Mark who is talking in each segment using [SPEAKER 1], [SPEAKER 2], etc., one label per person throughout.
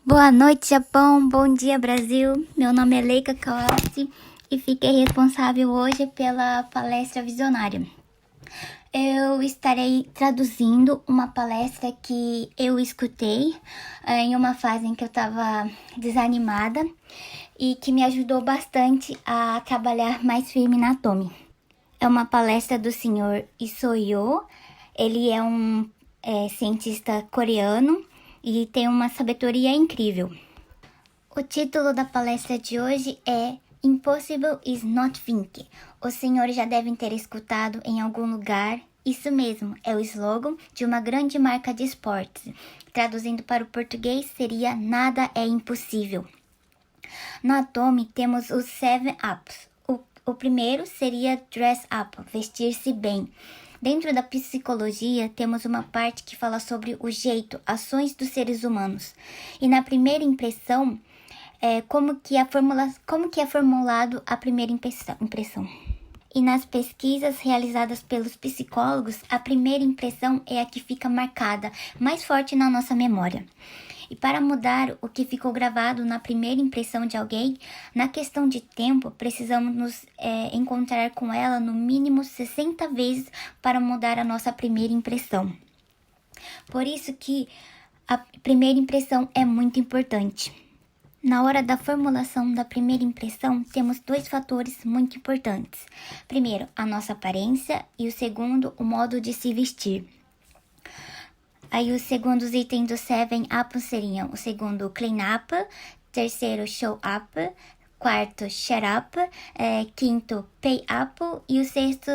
[SPEAKER 1] Boa noite, Japão. Bom dia, Brasil. Meu nome é Leika Kawashi e fiquei responsável hoje pela palestra visionária. Eu estarei traduzindo uma palestra que eu escutei em uma fase em que eu estava desanimada e que me ajudou bastante a trabalhar mais firme na Tomy. É uma palestra do Sr. Isoyo. Ele é um cientista coreano e tem uma sabedoria incrível. O título da palestra de hoje é Impossible is not think. Os senhores já devem ter escutado em algum lugar. Isso mesmo, é o slogan de uma grande marca de esportes. Traduzindo para o português, seria Nada é impossível. Na Tomy temos os 7 Ups. O primeiro seria Dress Up, vestir-se bem. Dentro da psicologia, temos uma parte que fala sobre o jeito, ações dos seres humanos. E na primeira impressão, como que é formulado a primeira impressão. E nas pesquisas realizadas pelos psicólogos, a primeira impressão é a que fica marcada, mais forte na nossa memória. E para mudar o que ficou gravado na primeira impressão de alguém, na questão de tempo, precisamos nos encontrar com ela no mínimo 60 vezes para mudar a nossa primeira impressão. Por isso que a primeira impressão é muito importante. Na hora da formulação da primeira impressão, temos 2 fatores muito importantes. Primeiro, a nossa aparência e o segundo, o modo de se vestir. Aí os segundos itens do 7 Up seriam o segundo Clean Up, terceiro Show Up, quarto Shut Up, quinto Pay Up e o sexto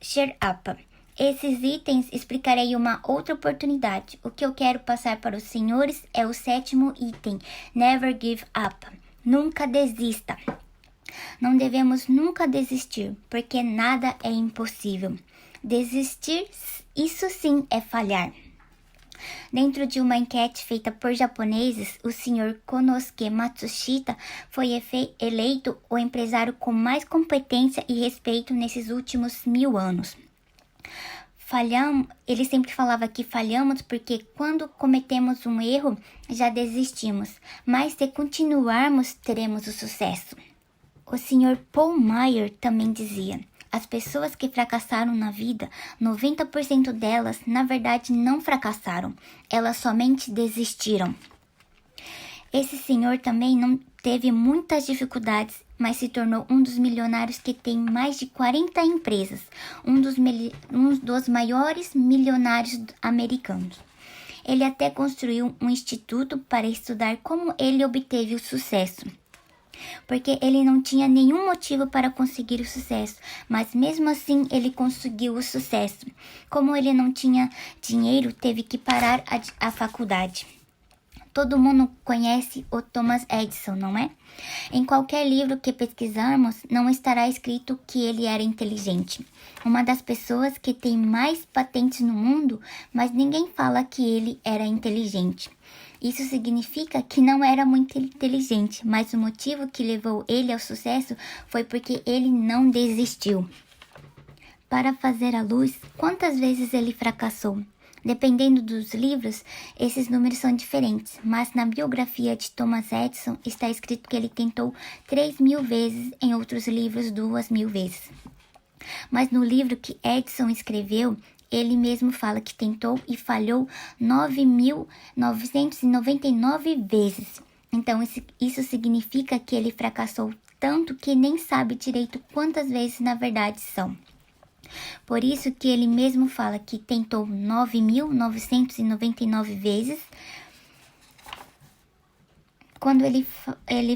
[SPEAKER 1] Share Up. Esses itens explicarei uma outra oportunidade. O que eu quero passar para os senhores é o 7º item, Never Give Up. Nunca desista. Não devemos nunca desistir, porque nada é impossível. Desistir, isso sim é falhar. Dentro de uma enquete feita por japoneses, o Sr. Konosuke Matsushita foi eleito o empresário com mais competência e respeito nesses últimos 1000 anos. Ele sempre falava que falhamos porque quando cometemos um erro, já desistimos, mas se continuarmos, teremos o sucesso. O Sr. Paul Meyer também dizia: as pessoas que fracassaram na vida, 90% delas, na verdade, não fracassaram, elas somente desistiram. Esse senhor também não teve muitas dificuldades, mas se tornou um dos milionários que tem mais de 40 empresas, um dos maiores milionários americanos. Ele até construiu um instituto para estudar como ele obteve o sucesso. Porque ele não tinha nenhum motivo para conseguir o sucesso, mas mesmo assim ele conseguiu o sucesso. Como ele não tinha dinheiro, teve que parar a faculdade. Todo mundo conhece o Thomas Edison, não é? Em qualquer livro que pesquisarmos, não estará escrito que ele era inteligente. Uma das pessoas que tem mais patentes no mundo, mas ninguém fala que ele era inteligente. Isso significa que não era muito inteligente, mas o motivo que levou ele ao sucesso foi porque ele não desistiu. Para fazer a luz, quantas vezes ele fracassou? Dependendo dos livros, esses números são diferentes, mas na biografia de Thomas Edison está escrito que ele tentou 3.000 vezes, em outros livros 2.000 vezes. Mas no livro que Edison escreveu, ele mesmo fala que tentou e falhou 9.999 vezes. Então isso significa que ele fracassou tanto que nem sabe direito quantas vezes na verdade são. Por isso que ele mesmo fala que tentou 9.999 vezes. Quando ele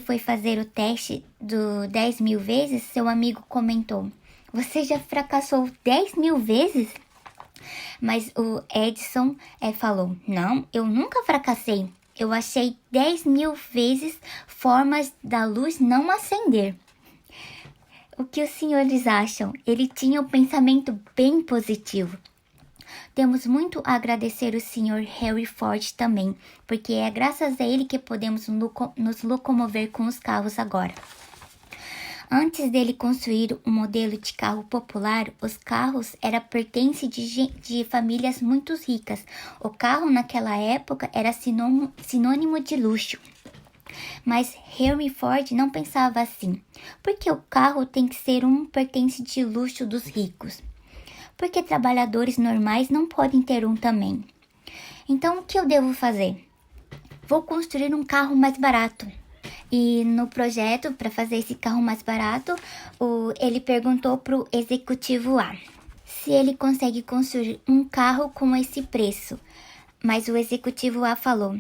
[SPEAKER 1] foi fazer o teste do 10.000 vezes, seu amigo comentou: "Você já fracassou 10.000 vezes?" Mas o Edison falou: "Não, eu nunca fracassei. Eu achei 10.000 vezes formas da luz não acender." O que os senhores acham? Ele tinha um pensamento bem positivo. Temos muito a agradecer o Sr. Henry Ford também, porque é graças a ele que podemos nos locomover com os carros agora. Antes dele construir um modelo de carro popular, os carros eram pertence de famílias muito ricas. O carro naquela época era sinônimo de luxo. Mas Henry Ford não pensava assim. Por que o carro tem que ser um pertence de luxo dos ricos? Porque trabalhadores normais não podem ter um também. Então, o que eu devo fazer? Vou construir um carro mais barato. E no projeto, para fazer esse carro mais barato, ele perguntou para o executivo A se ele consegue construir um carro com esse preço. Mas o executivo A falou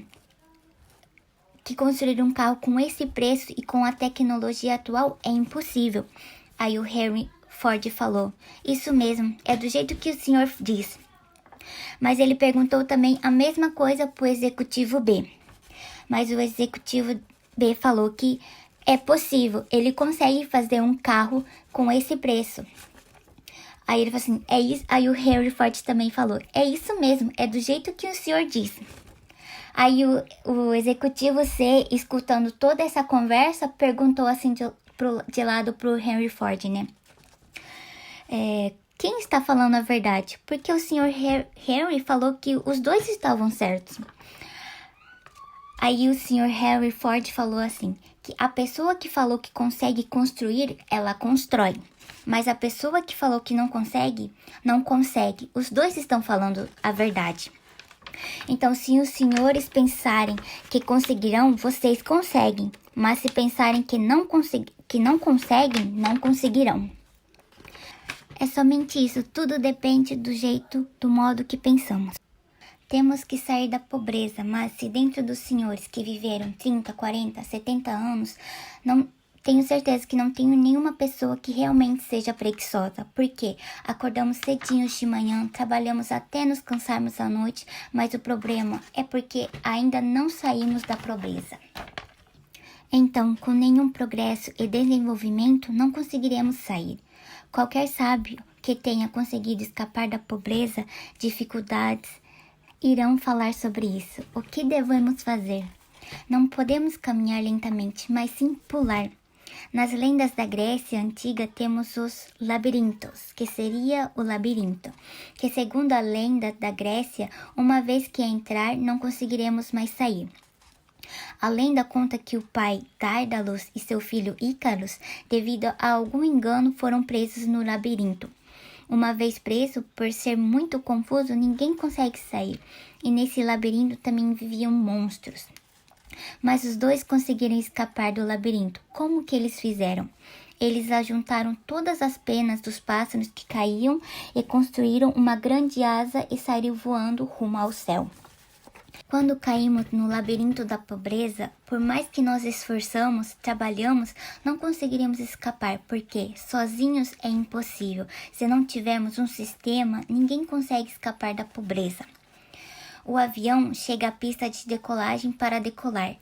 [SPEAKER 1] que construir um carro com esse preço e com a tecnologia atual é impossível. Aí o Henry Ford falou: isso mesmo, é do jeito que o senhor diz. Mas ele perguntou também a mesma coisa para o executivo B. Mas o executivo B falou que é possível, ele consegue fazer um carro com esse preço. Aí ele falou assim, é isso. Aí o Henry Ford também falou, é isso mesmo, é do jeito que o senhor disse. Aí o executivo C, escutando toda essa conversa, perguntou assim de lado pro Henry Ford, né? Quem está falando a verdade? Porque o senhor Henry falou que os dois estavam certos. Aí o senhor Henry Ford falou assim, que a pessoa que falou que consegue construir, ela constrói. Mas a pessoa que falou que não consegue, não consegue. Os dois estão falando a verdade. Então, se os senhores pensarem que conseguirão, vocês conseguem. Mas se pensarem que não conseguem, não conseguirão. É somente isso, tudo depende do modo que pensamos. Temos que sair da pobreza, mas se dentro dos senhores que viveram 30, 40, 70 anos, não tenho certeza que não tenho nenhuma pessoa que realmente seja preguiçosa, porque acordamos cedinhos de manhã, trabalhamos até nos cansarmos à noite, mas o problema é porque ainda não saímos da pobreza. Então, com nenhum progresso e desenvolvimento, não conseguiremos sair. Qualquer sábio que tenha conseguido escapar da pobreza, dificuldades, irão falar sobre isso. O que devemos fazer? Não podemos caminhar lentamente, mas sim pular. Nas lendas da Grécia antiga temos os labirintos, que seria o labirinto, que segundo a lenda da Grécia, uma vez que entrar, não conseguiremos mais sair. A lenda conta que o pai Daedalus e seu filho Ícaros, devido a algum engano, foram presos no labirinto. Uma vez preso, por ser muito confuso, ninguém consegue sair. E nesse labirinto também viviam monstros. Mas os dois conseguiram escapar do labirinto. Como que eles fizeram? Eles ajuntaram todas as penas dos pássaros que caíam e construíram uma grande asa e saíram voando rumo ao céu. Quando caímos no labirinto da pobreza, por mais que nós esforçamos, trabalhamos, não conseguiremos escapar, porque sozinhos é impossível. Se não tivermos um sistema, ninguém consegue escapar da pobreza. O avião chega à pista de decolagem para decolar.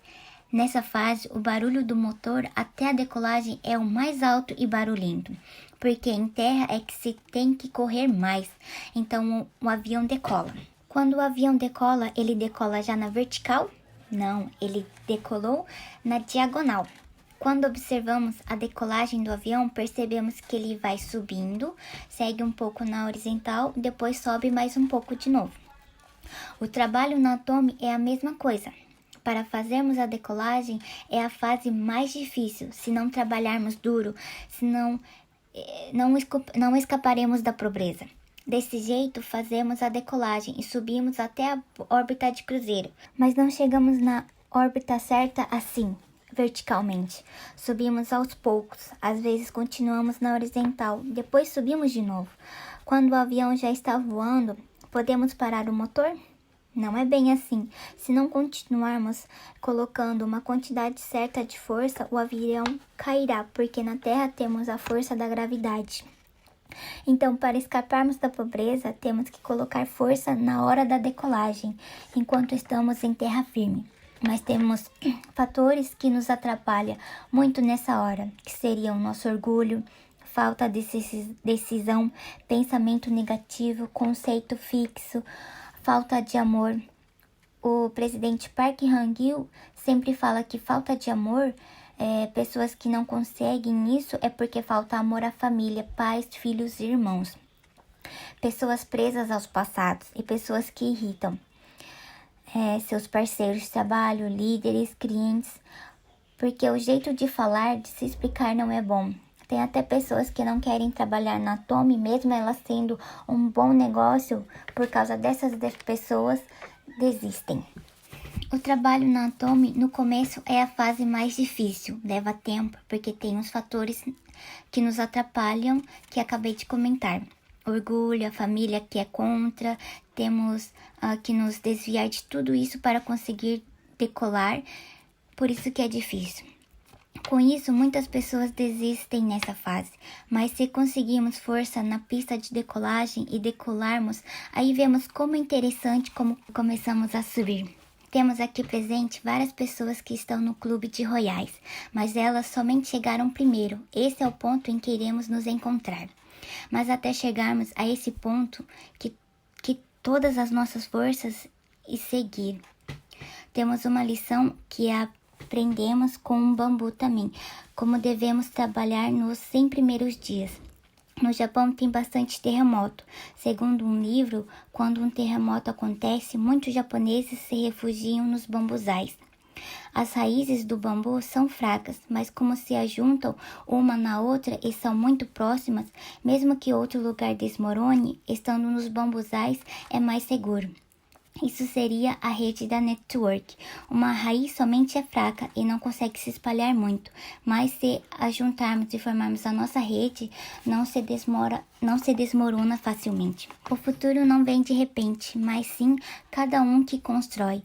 [SPEAKER 1] Nessa fase, o barulho do motor até a decolagem é o mais alto e barulhento, porque em terra é que se tem que correr mais, então o avião decola. Quando o avião decola, ele decola já na vertical? Não, ele decolou na diagonal. Quando observamos a decolagem do avião, percebemos que ele vai subindo, segue um pouco na horizontal, depois sobe mais um pouco de novo. O trabalho na Atome é a mesma coisa. Para fazermos a decolagem é a fase mais difícil. Se não trabalharmos duro, senão não escaparemos da pobreza. Desse jeito, fazemos a decolagem e subimos até a órbita de cruzeiro, mas não chegamos na órbita certa assim, verticalmente. Subimos aos poucos, às vezes continuamos na horizontal, depois subimos de novo. Quando o avião já está voando, podemos parar o motor? Não é bem assim. Se não continuarmos colocando uma quantidade certa de força, o avião cairá, porque na Terra temos a força da gravidade. Então, para escaparmos da pobreza, temos que colocar força na hora da decolagem, enquanto estamos em terra firme. Mas temos fatores que nos atrapalham muito nessa hora, que seriam nosso orgulho, falta de decisão, pensamento negativo, conceito fixo, falta de amor. O presidente Park Han-gil sempre fala que falta de amor Pessoas que não conseguem isso é porque falta amor à família, pais, filhos e irmãos. Pessoas presas aos passados e pessoas que irritam seus parceiros de trabalho, líderes, clientes, porque o jeito de falar, de se explicar não é bom. Tem até pessoas que não querem trabalhar na Atome, mesmo elas tendo um bom negócio, por causa dessas pessoas, desistem. O trabalho na Atome, no começo, é a fase mais difícil, leva tempo, porque tem os fatores que nos atrapalham, que acabei de comentar. Orgulho, a família que é contra, temos que nos desviar de tudo isso para conseguir decolar, por isso que é difícil. Com isso, muitas pessoas desistem nessa fase, mas se conseguirmos força na pista de decolagem e decolarmos, aí vemos como é interessante como começamos a subir. Temos aqui presente várias pessoas que estão no clube de Royais, mas elas somente chegaram primeiro. Esse é o ponto em que iremos nos encontrar. Mas até chegarmos a esse ponto, que todas as nossas forças e seguir. Temos uma lição que aprendemos com o bambu também, como devemos trabalhar nos 100 primeiros dias. No Japão tem bastante terremoto. Segundo um livro, quando um terremoto acontece, muitos japoneses se refugiam nos bambuzais. As raízes do bambu são fracas, mas como se ajuntam uma na outra e são muito próximas, mesmo que outro lugar desmorone, estando nos bambuzais é mais seguro. Isso seria a rede da network. Uma raiz somente é fraca e não consegue se espalhar muito, mas se ajuntarmos e formarmos a nossa rede, não se desmorona facilmente. O futuro não vem de repente, mas sim cada um que constrói.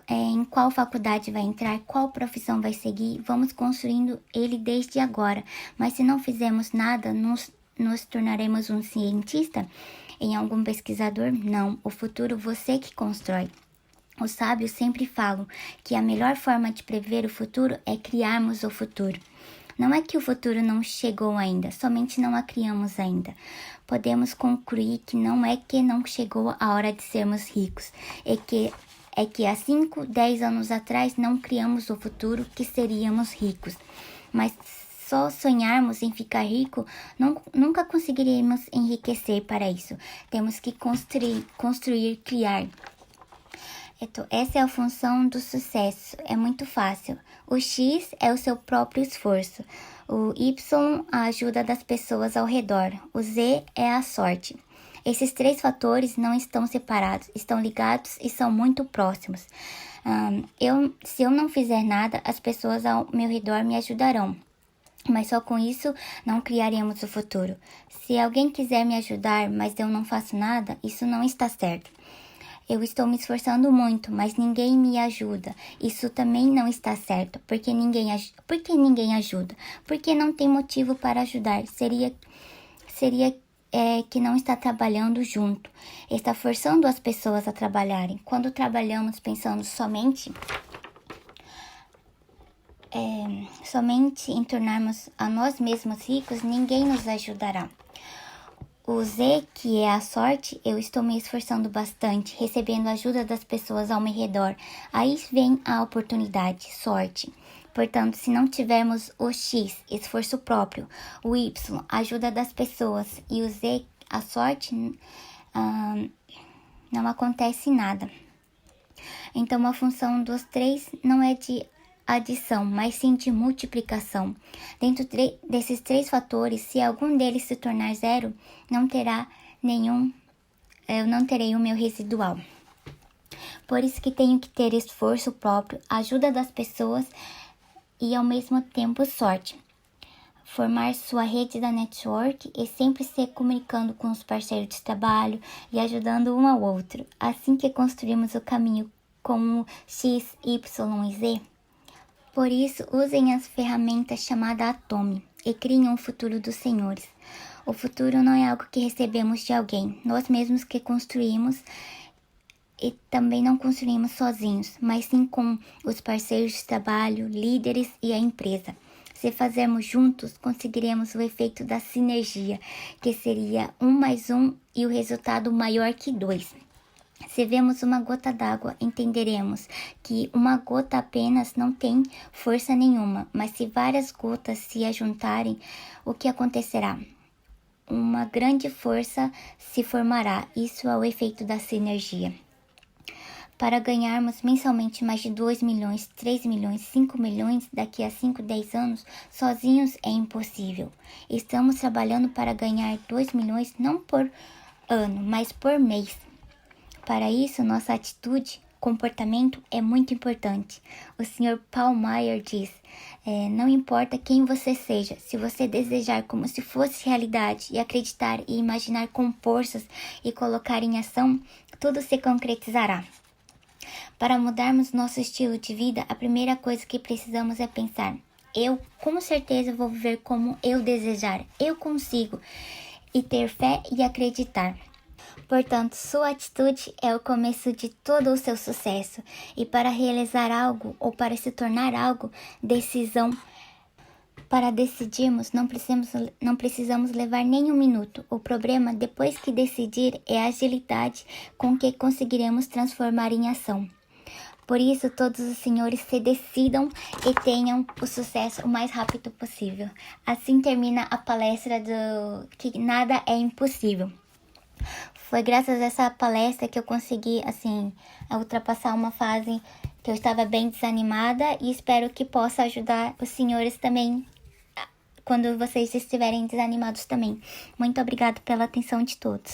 [SPEAKER 1] Em qual faculdade vai entrar, qual profissão vai seguir, vamos construindo ele desde agora. Mas se não fizermos nada, nos tornaremos um cientista? Em algum pesquisador? Não, o futuro você que constrói. Os sábios sempre falam que a melhor forma de prever o futuro é criarmos o futuro. Não é que o futuro não chegou ainda, somente não a criamos ainda. Podemos concluir que não é que não chegou a hora de sermos ricos, é que há 5, 10 anos atrás não criamos o futuro que seríamos ricos. Mas só sonharmos em ficar rico, nunca conseguiremos enriquecer para isso. Temos que construir, criar. Então, essa é a função do sucesso. É muito fácil. O X é o seu próprio esforço. O Y, a ajuda das pessoas ao redor. O Z é a sorte. Esses 3 fatores não estão separados, estão ligados e são muito próximos. Se eu não fizer nada, as pessoas ao meu redor me ajudarão. Mas só com isso não criaremos o futuro. Se alguém quiser me ajudar, mas eu não faço nada, isso não está certo. Eu estou me esforçando muito, mas ninguém me ajuda. Isso também não está certo. Por que ninguém ajuda? Porque não tem motivo para ajudar. Seria que não está trabalhando junto. Está forçando as pessoas a trabalharem. Quando trabalhamos pensando somente em tornarmos a nós mesmos ricos, ninguém nos ajudará. O Z, que é a sorte, eu estou me esforçando bastante, recebendo a ajuda das pessoas ao meu redor. Aí vem a oportunidade, sorte. Portanto, se não tivermos o X, esforço próprio, o Y, ajuda das pessoas, e o Z, a sorte, não acontece nada. Então, a função dos 3 não é de adição, mas sim de multiplicação. Dentro desses 3 fatores, se algum deles se tornar 0, eu não terei o meu residual. Por isso que tenho que ter esforço próprio, ajuda das pessoas e ao mesmo tempo sorte. Formar sua rede da network e sempre se comunicando com os parceiros de trabalho e ajudando um ao outro. Assim que construímos o caminho com o X, Y e Z. Por isso, usem as ferramentas chamadas Atome e criem um futuro dos senhores. O futuro não é algo que recebemos de alguém, nós mesmos que construímos, e também não construímos sozinhos, mas sim com os parceiros de trabalho, líderes e a empresa. Se fazermos juntos, conseguiremos o efeito da sinergia, que seria 1 mais 1 e o resultado maior que 2. Se vemos uma gota d'água, entenderemos que uma gota apenas não tem força nenhuma, mas se várias gotas se ajuntarem, o que acontecerá? Uma grande força se formará. Isso é o efeito da sinergia. Para ganharmos mensalmente mais de 2 milhões, 3 milhões, 5 milhões daqui a 5, 10 anos, sozinhos é impossível. Estamos trabalhando para ganhar 2 milhões não por ano, mas por mês. Para isso, nossa atitude, comportamento é muito importante. O Sr. Paul Meyer diz, não importa quem você seja, se você desejar como se fosse realidade e acreditar e imaginar com forças e colocar em ação, tudo se concretizará. Para mudarmos nosso estilo de vida, a primeira coisa que precisamos é pensar, eu com certeza vou viver como eu desejar, eu consigo, e ter fé e acreditar. Portanto, sua atitude é o começo de todo o seu sucesso. E para realizar algo ou para se tornar algo, decisão. Para decidirmos, não precisamos levar nem um minuto. O problema, depois que decidir, é a agilidade com que conseguiremos transformar em ação. Por isso, todos os senhores se decidam e tenham o sucesso o mais rápido possível. Assim termina a palestra do que nada é impossível. Foi graças a essa palestra que eu consegui, ultrapassar uma fase que eu estava bem desanimada e espero que possa ajudar os senhores também quando vocês estiverem desanimados também. Muito obrigada pela atenção de todos.